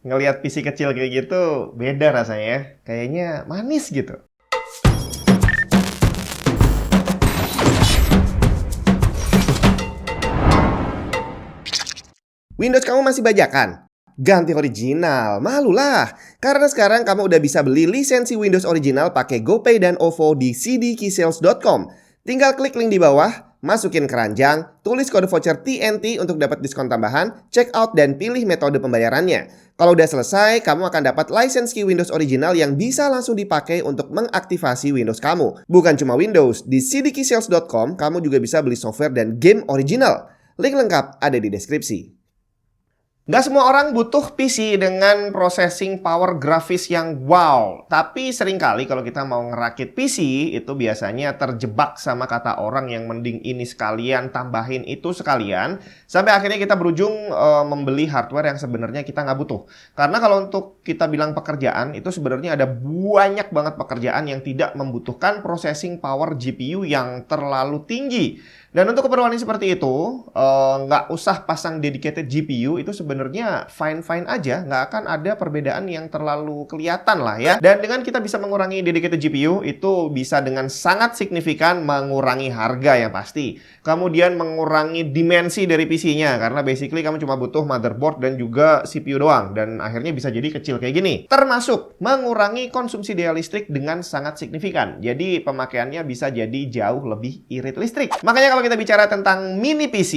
Ngelihat PC kecil kayak gitu, beda rasanya ya. Kayaknya manis gitu. Windows kamu masih bajakan? Ganti original, malulah. Karena sekarang kamu udah bisa beli lisensi Windows original pakai GoPay dan OVO di cdkeysales.com. Tinggal klik link di bawah, masukin keranjang, tulis kode voucher TNT untuk dapat diskon tambahan, check out dan pilih metode pembayarannya. Kalau udah selesai, kamu akan dapat lisensi Windows original yang bisa langsung dipakai untuk mengaktifasi Windows kamu. Bukan cuma Windows, di cdkeysales.com kamu juga bisa beli software dan game original. Link lengkap ada di deskripsi. Nggak semua orang butuh PC dengan processing power grafis yang wow. Tapi seringkali kalau kita mau ngerakit PC, itu biasanya terjebak sama kata orang yang mending ini sekalian, tambahin itu sekalian. Sampai akhirnya kita berujung membeli hardware yang sebenarnya kita nggak butuh. Karena kalau untuk kita bilang pekerjaan, itu sebenarnya ada banyak banget pekerjaan yang tidak membutuhkan processing power GPU yang terlalu tinggi. Dan untuk keperluan yang seperti itu, nggak usah pasang dedicated GPU, itu sebenarnya fine-fine aja, nggak akan ada perbedaan yang terlalu kelihatan lah ya. Dan dengan kita bisa mengurangi dedicated GPU, itu bisa dengan sangat signifikan mengurangi harga yang pasti. Kemudian mengurangi dimensi dari PC-nya, karena basically kamu cuma butuh motherboard dan juga CPU doang. Dan akhirnya bisa jadi kecil kayak gini. Termasuk mengurangi konsumsi daya listrik dengan sangat signifikan. Jadi pemakaiannya bisa jadi jauh lebih irit listrik. Makanya kalau kita bicara tentang mini PC,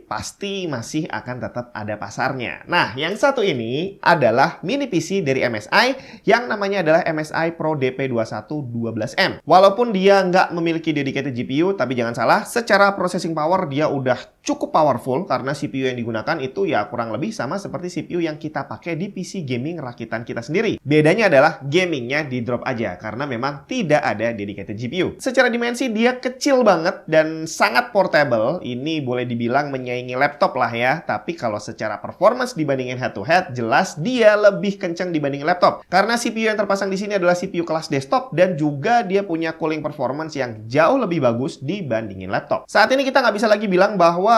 pasti masih akan tetap ada pasarnya. Nah, yang satu ini adalah mini PC dari MSI yang namanya adalah MSI Pro DP2112M. Walaupun dia nggak memiliki dedicated GPU, tapi jangan salah, secara processing power dia udah cukup powerful karena CPU yang digunakan itu ya kurang lebih sama seperti CPU yang kita pakai di PC gaming rakitan kita sendiri. Bedanya adalah gamingnya di drop aja karena memang tidak ada dedicated GPU. Secara dimensi dia kecil banget dan sangat portable. Ini boleh dibilang menyaingi laptop lah ya. Tapi kalau secara performance dibandingin head to head, jelas dia lebih kencang dibanding laptop. Karena CPU yang terpasang di sini adalah CPU kelas desktop dan juga dia punya cooling performance yang jauh lebih bagus dibandingin laptop. Saat ini kita nggak bisa lagi bilang bahwa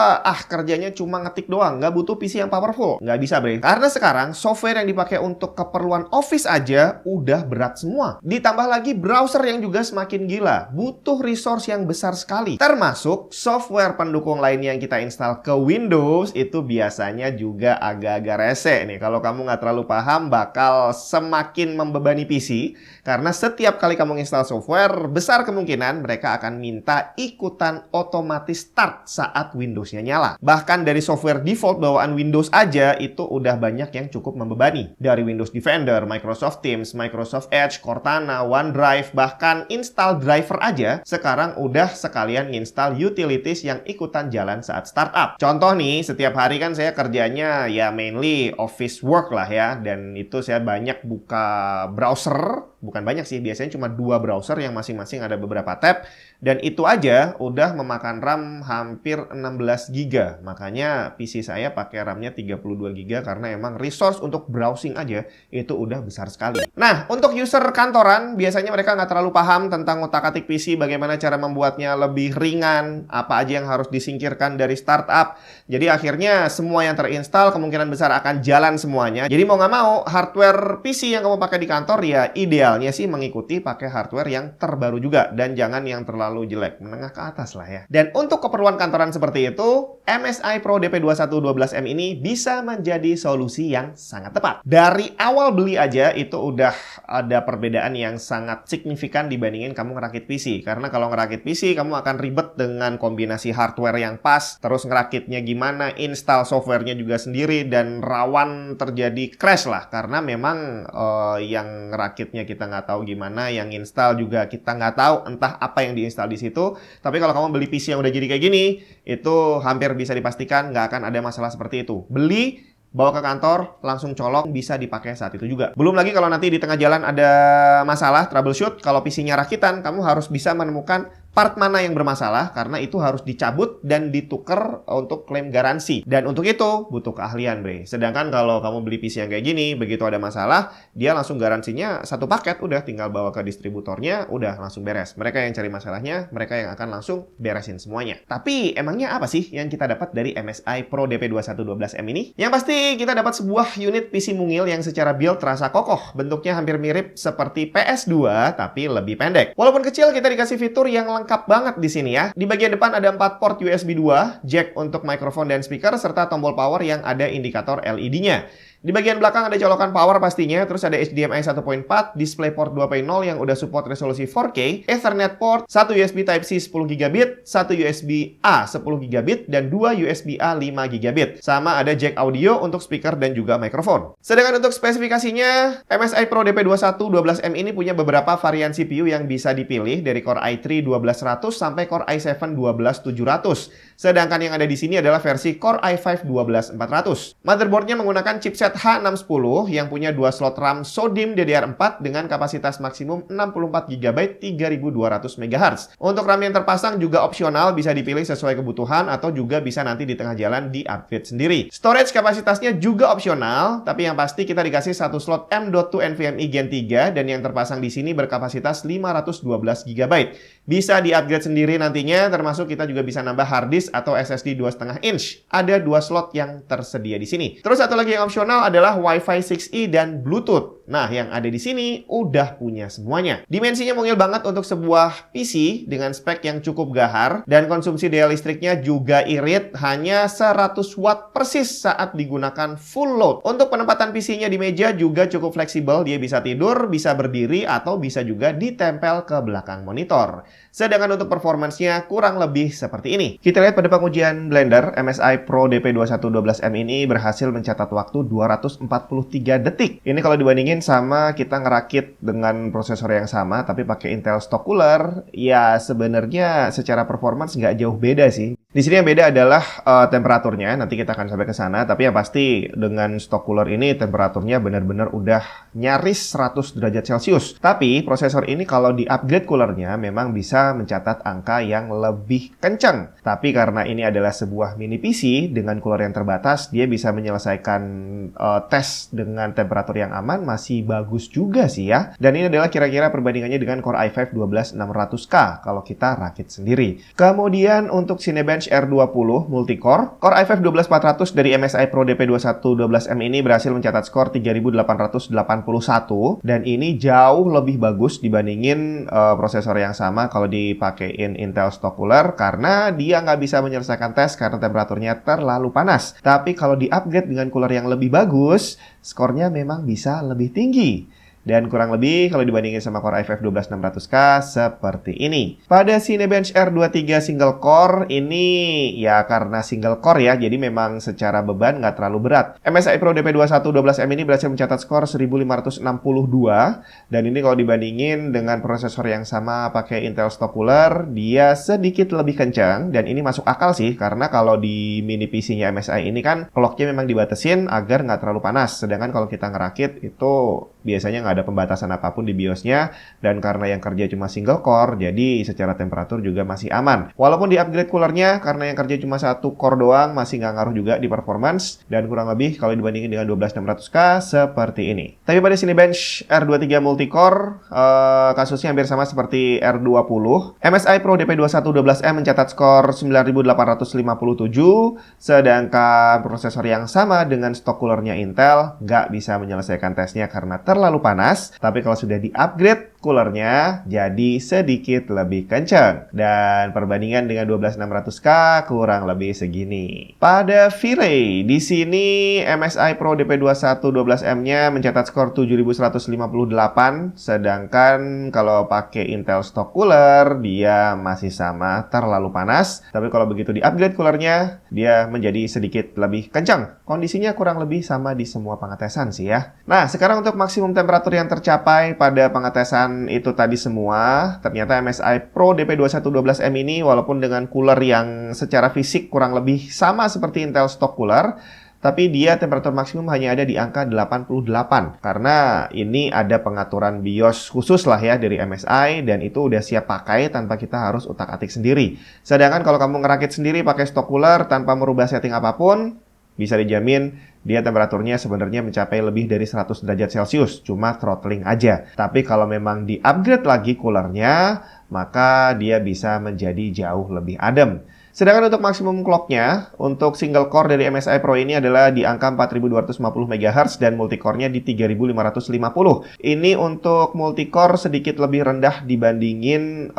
kerjanya cuma ngetik doang, nggak butuh PC yang powerful. Nggak bisa, bre. Karena sekarang software yang dipakai untuk keperluan office aja udah berat semua. Ditambah lagi browser yang juga semakin gila. Butuh resource yang besar sekali. Termasuk software pendukung lain yang kita install ke Windows itu biasanya juga agak-agak rese nih. Kalau kamu nggak terlalu paham, bakal semakin membebani PC. Karena setiap kali kamu install software, besar kemungkinan mereka akan minta ikutan otomatis start saat Windows-nya nyala. Bahkan dari software default bawaan Windows aja, itu udah banyak yang cukup membebani. Dari Windows Defender, Microsoft Teams, Microsoft Edge, Cortana, OneDrive, bahkan install driver aja, sekarang udah sekalian install utilities yang ikutan jalan saat startup. Contoh nih, setiap hari kan saya kerjanya ya mainly office work lah ya, dan itu saya banyak buka browser. Bukan banyak sih, biasanya cuma 2 browser yang masing-masing ada beberapa tab. Dan itu aja udah memakan RAM hampir 16 GB. Makanya PC saya pakai RAM-nya 32 GB karena emang resource untuk browsing aja itu udah besar sekali. Nah, untuk user kantoran, biasanya mereka nggak terlalu paham tentang otak-atik PC, bagaimana cara membuatnya lebih ringan, apa aja yang harus disingkirkan dari startup. Jadi akhirnya semua yang terinstall kemungkinan besar akan jalan semuanya. Jadi mau nggak mau, hardware PC yang kamu pakai di kantor ya idealnya sih mengikuti pakai hardware yang terbaru juga. Dan jangan yang terlalu jelek, menengah ke atas lah ya. Dan untuk keperluan kantoran seperti itu, MSI Pro DP2112M ini bisa menjadi solusi yang sangat tepat. Dari awal beli aja itu udah ada perbedaan yang sangat signifikan dibandingin kamu ngerakit PC. Karena kalau ngerakit PC, kamu akan ribet dengan kombinasi hardware yang pas, terus ngerakitnya gimana, install softwarenya juga sendiri, dan rawan terjadi crash lah. Karena memang yang ngerakitnya kita nggak tahu gimana, yang install juga kita nggak tahu entah apa yang diinstal di situ. Tapi kalau kamu beli PC yang udah jadi kayak gini, itu hampir bisa dipastikan nggak akan ada masalah seperti itu. Beli, bawa ke kantor, langsung colok, bisa dipakai saat itu juga. Belum lagi kalau nanti di tengah jalan ada masalah, troubleshoot, kalau PC-nya rakitan, kamu harus bisa menemukan part mana yang bermasalah, karena itu harus dicabut dan ditukar untuk klaim garansi. Dan untuk itu butuh keahlian, Bre. Sedangkan kalau kamu beli PC yang kayak gini, begitu ada masalah, dia langsung garansinya satu paket, udah tinggal bawa ke distributornya, udah langsung beres. Mereka yang cari masalahnya, mereka yang akan langsung beresin semuanya. Tapi emangnya apa sih yang kita dapat dari MSI Pro DP2112M ini? Yang pasti kita dapat sebuah unit PC mungil yang secara build terasa kokoh. Bentuknya hampir mirip seperti PS2, tapi lebih pendek. Walaupun kecil, kita dikasih fitur yang lengkap banget di sini ya. Di bagian depan ada 4 port USB 2, jack untuk mikrofon dan speaker, serta tombol power yang ada indikator LED-nya. Di bagian belakang ada colokan power pastinya, terus ada HDMI 1.4, DisplayPort 2.0 yang udah support resolusi 4K, Ethernet port, 1 USB Type-C 10GB, 1 USB-A 10GB, dan 2 USB-A 5GB. Sama ada jack audio untuk speaker dan juga mikrofon. Sedangkan untuk spesifikasinya, MSI Pro DP2112M ini punya beberapa varian CPU yang bisa dipilih dari Core i3 12100 sampai Core i7 12700. Sedangkan yang ada di sini adalah versi Core i5 12400. Motherboardnya menggunakan chipset H610 yang punya 2 slot RAM SODIMM DDR4 dengan kapasitas maksimum 64GB 3200 MHz. Untuk RAM yang terpasang juga opsional, bisa dipilih sesuai kebutuhan atau juga bisa nanti di tengah jalan di-upgrade sendiri. Storage kapasitasnya juga opsional, tapi yang pasti kita dikasih 1 slot M.2 NVMe Gen 3 dan yang terpasang di sini berkapasitas 512GB. Bisa di-upgrade sendiri nantinya, termasuk kita juga bisa nambah hard disk atau SSD 2,5 inch. Ada 2 slot yang tersedia di sini. Terus satu lagi yang opsional adalah Wi-Fi 6E dan Bluetooth. Nah, yang ada di sini udah punya semuanya. Dimensinya mungil banget untuk sebuah PC dengan spek yang cukup gahar dan konsumsi daya listriknya juga irit, hanya 100 watt persis saat digunakan full load. Untuk penempatan PC-nya di meja juga cukup fleksibel, dia bisa tidur, bisa berdiri, atau bisa juga ditempel ke belakang monitor. Sedangkan untuk performance-nya kurang lebih seperti ini. Kita lihat pada pengujian Blender, MSI Pro DP2112M ini berhasil mencatat waktu 243 detik. Ini kalau dibandingin sama kita ngerakit dengan prosesor yang sama, tapi pakai Intel stock cooler, ya sebenarnya secara performance nggak jauh beda sih. Di sini yang beda adalah temperaturnya, nanti kita akan sampai ke sana, tapi yang pasti dengan stock cooler ini temperaturnya benar-benar udah nyaris 100 derajat Celcius. Tapi prosesor ini kalau di-upgrade coolernya memang bisa mencatat angka yang lebih kencang. Tapi karena ini adalah sebuah mini PC dengan cooler yang terbatas, dia bisa menyelesaikan tes dengan temperatur yang aman, masih bagus juga sih ya. Dan ini adalah kira-kira perbandingannya dengan Core i5 12600K kalau kita rakit sendiri. Kemudian untuk Cinebench R20 multicore, Core i5 12400 dari MSI Pro DP2112M ini berhasil mencatat skor 3881 dan ini jauh lebih bagus dibandingin prosesor yang sama kalau dipakein Intel stock cooler karena dia nggak bisa menyelesaikan tes karena temperaturnya terlalu panas. Tapi kalau di-upgrade dengan cooler yang lebih bagus, skornya memang bisa lebih tinggi. Dan kurang lebih kalau dibandingin sama Core i5 12600K seperti ini. Pada Cinebench R23 single core ini ya karena single core ya, jadi memang secara beban nggak terlalu berat. MSI Pro DP2112M ini berhasil mencatat skor 1562 dan ini kalau dibandingin dengan prosesor yang sama pakai Intel stock cooler, dia sedikit lebih kencang dan ini masuk akal sih karena kalau di mini PC-nya MSI ini kan clock-nya memang dibatasin agar nggak terlalu panas. Sedangkan kalau kita ngerakit itu biasanya nggak ada pembatasan apapun di BIOS-nya dan karena yang kerja cuma single core jadi secara temperatur juga masih aman. Walaupun di upgrade coolernya karena yang kerja cuma satu core doang masih nggak ngaruh juga di performance dan kurang lebih kalau dibandingin dengan 12600K seperti ini. Tapi pada Cinebench R23 multicore kasusnya hampir sama seperti R20. MSI Pro DP2112M mencatat skor 9857 sedangkan prosesor yang sama dengan stock coolernya Intel nggak bisa menyelesaikan tesnya karena terlalu panas, tapi kalau sudah di-upgrade coolernya jadi sedikit lebih kencang. Dan perbandingan dengan 12600K kurang lebih segini. Pada V-Ray, di sini MSI Pro DP2112M-nya mencatat skor 7158, sedangkan kalau pakai Intel stock cooler dia masih sama terlalu panas, tapi kalau begitu di-upgrade coolernya dia menjadi sedikit lebih kencang. Kondisinya kurang lebih sama di semua pengetesan sih ya. Nah, sekarang untuk maksimum temperatur yang tercapai pada pengetesan itu tadi semua, ternyata MSI Pro DP2112M ini walaupun dengan cooler yang secara fisik kurang lebih sama seperti Intel stock cooler, tapi dia temperatur maksimum hanya ada di angka 88 karena ini ada pengaturan BIOS khusus lah ya dari MSI dan itu udah siap pakai tanpa kita harus utak-atik sendiri. Sedangkan kalau kamu ngerakit sendiri pakai stok cooler tanpa merubah setting apapun, bisa dijamin dia temperaturnya sebenarnya mencapai lebih dari 100 derajat Celcius, cuma throttling aja. Tapi kalau memang di-upgrade lagi coolernya, maka dia bisa menjadi jauh lebih adem. Sedangkan untuk maksimum clock-nya, untuk single core dari MSI Pro ini adalah di angka 4250 MHz dan multicore-nya di 3550. Ini untuk multicore sedikit lebih rendah dibandingin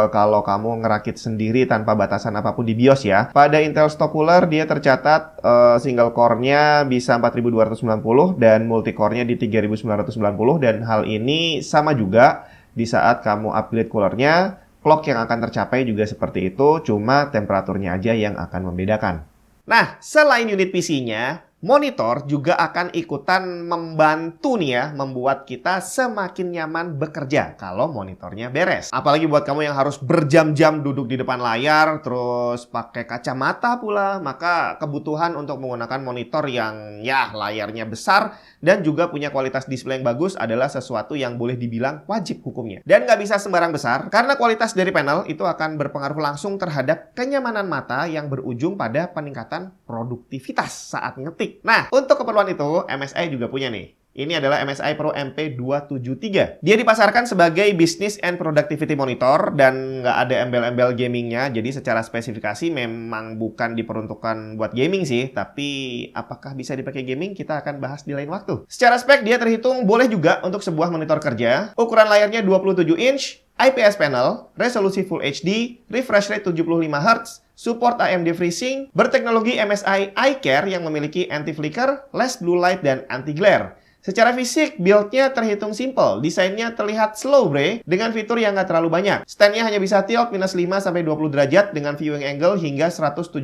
kalau kamu ngerakit sendiri tanpa batasan apapun di BIOS ya. Pada Intel Stock Cooler dia tercatat single core-nya bisa 4290 dan multicore-nya di 3990 dan hal ini sama juga di saat kamu upgrade cooler-nya. Clock yang akan tercapai juga seperti itu, cuma temperaturnya aja yang akan membedakan. Nah, selain unit PC-nya, monitor juga akan ikutan membantu nih ya, membuat kita semakin nyaman bekerja kalau monitornya beres. Apalagi buat kamu yang harus berjam-jam duduk di depan layar, terus pakai kacamata pula, maka kebutuhan untuk menggunakan monitor yang ya layarnya besar dan juga punya kualitas display yang bagus adalah sesuatu yang boleh dibilang wajib hukumnya. Dan nggak bisa sembarang besar, karena kualitas dari panel itu akan berpengaruh langsung terhadap kenyamanan mata yang berujung pada peningkatan produktivitas saat ngetik. Nah, untuk keperluan itu, MSI juga punya nih. Ini adalah MSI Pro MP273. Dia dipasarkan sebagai Business and Productivity Monitor dan nggak ada embel-embel gamingnya. Jadi secara spesifikasi memang bukan diperuntukkan buat gaming sih. Tapi apakah bisa dipakai gaming? Kita akan bahas di lain waktu. Secara spek dia terhitung boleh juga untuk sebuah monitor kerja. Ukuran layarnya 27 inch, IPS panel, resolusi Full HD, refresh rate 75 Hz, support AMD FreeSync, berteknologi MSI iCare yang memiliki anti-flicker, less blue light, dan anti-glare. Secara fisik, build-nya terhitung simple. Desainnya terlihat slow bre dengan fitur yang nggak terlalu banyak. Stand-nya hanya bisa tilt minus 5-20 derajat dengan viewing angle hingga 178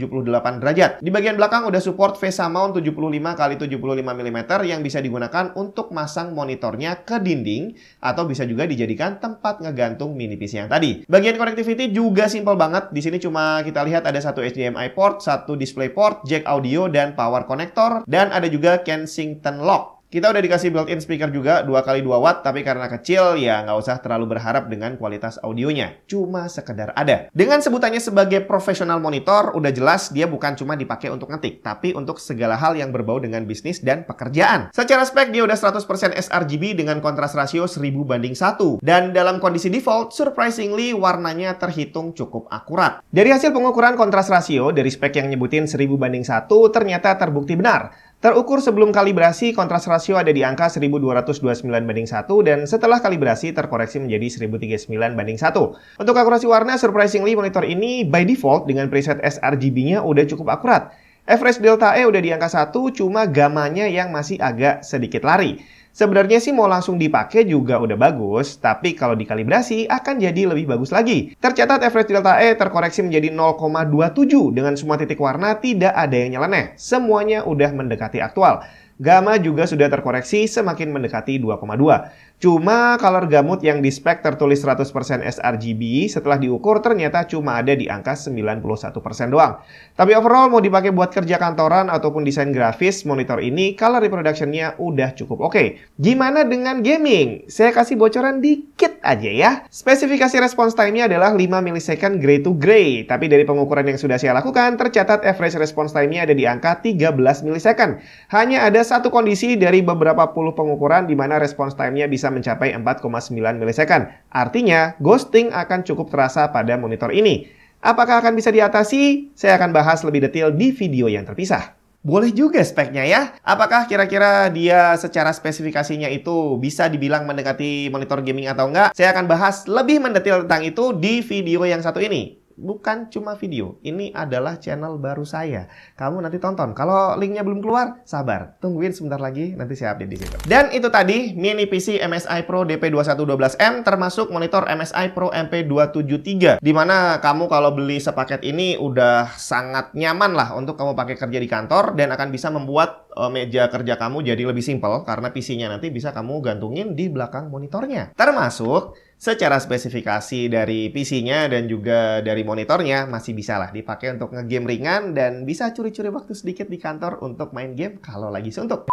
derajat. Di bagian belakang udah support VESA mount 75x75 mm yang bisa digunakan untuk masang monitornya ke dinding atau bisa juga dijadikan tempat ngegantung mini PC yang tadi. Bagian connectivity juga simple banget. Di sini cuma kita lihat ada satu HDMI port, satu display port, jack audio, dan power connector, dan ada juga Kensington lock. Kita udah dikasih built-in speaker juga 2x2 watt, tapi karena kecil ya nggak usah terlalu berharap dengan kualitas audionya. Cuma sekedar ada. Dengan sebutannya sebagai professional monitor, udah jelas dia bukan cuma dipakai untuk ngetik, tapi untuk segala hal yang berbau dengan bisnis dan pekerjaan. Secara spek dia udah 100% sRGB dengan kontras rasio 1000:1. Dan dalam kondisi default, surprisingly warnanya terhitung cukup akurat. Dari hasil pengukuran kontras rasio, dari spek yang nyebutin 1000:1, ternyata terbukti benar. Terukur sebelum kalibrasi, kontras rasio ada di angka 1229:1 dan setelah kalibrasi terkoreksi menjadi 1039:1. Untuk akurasi warna, surprisingly monitor ini by default dengan preset sRGB-nya udah cukup akurat. Average delta E udah di angka 1, cuma gamanya yang masih agak sedikit lari. Sebenarnya sih mau langsung dipakai juga udah bagus, tapi kalau dikalibrasi akan jadi lebih bagus lagi. Tercatat average delta E terkoreksi menjadi 0,27 dengan semua titik warna tidak ada yang nyeleneh. Semuanya udah mendekati aktual. Gamma juga sudah terkoreksi semakin mendekati 2,2. Cuma color gamut yang di spek tertulis 100% sRGB setelah diukur ternyata cuma ada di angka 91% doang. Tapi overall mau dipakai buat kerja kantoran ataupun desain grafis, monitor ini color reproduction-nya udah cukup oke. Gimana dengan gaming? Saya kasih bocoran dikit aja ya. Spesifikasi response time-nya adalah 5 millisecond gray to gray. Tapi dari pengukuran yang sudah saya lakukan, tercatat average response time-nya ada di angka 13 millisecond. Hanya ada satu kondisi dari beberapa puluh pengukuran di mana response time-nya bisa mencapai 4,9 millisecond. Artinya, ghosting akan cukup terasa pada monitor ini. Apakah akan bisa diatasi? Saya akan bahas lebih detail di video yang terpisah. Boleh juga speknya ya. Apakah kira-kira dia secara spesifikasinya itu bisa dibilang mendekati monitor gaming atau enggak? Saya akan bahas lebih mendetail tentang itu di video yang satu ini. Bukan cuma video, ini adalah channel baru saya. Kamu nanti tonton. Kalau linknya belum keluar, sabar. Tungguin sebentar lagi, nanti saya update di situ. Dan itu tadi mini PC MSI Pro DP2112M termasuk monitor MSI Pro MP273. Dimana kamu kalau beli sepaket ini udah sangat nyaman lah untuk kamu pakai kerja di kantor dan akan bisa membuat meja kerja kamu jadi lebih simpel karena PC-nya nanti bisa kamu gantungin di belakang monitornya. Termasuk secara spesifikasi dari PC-nya dan juga dari dari monitornya masih bisa lah dipakai untuk ngegame ringan dan bisa curi-curi waktu sedikit di kantor untuk main game kalau lagi suntuk.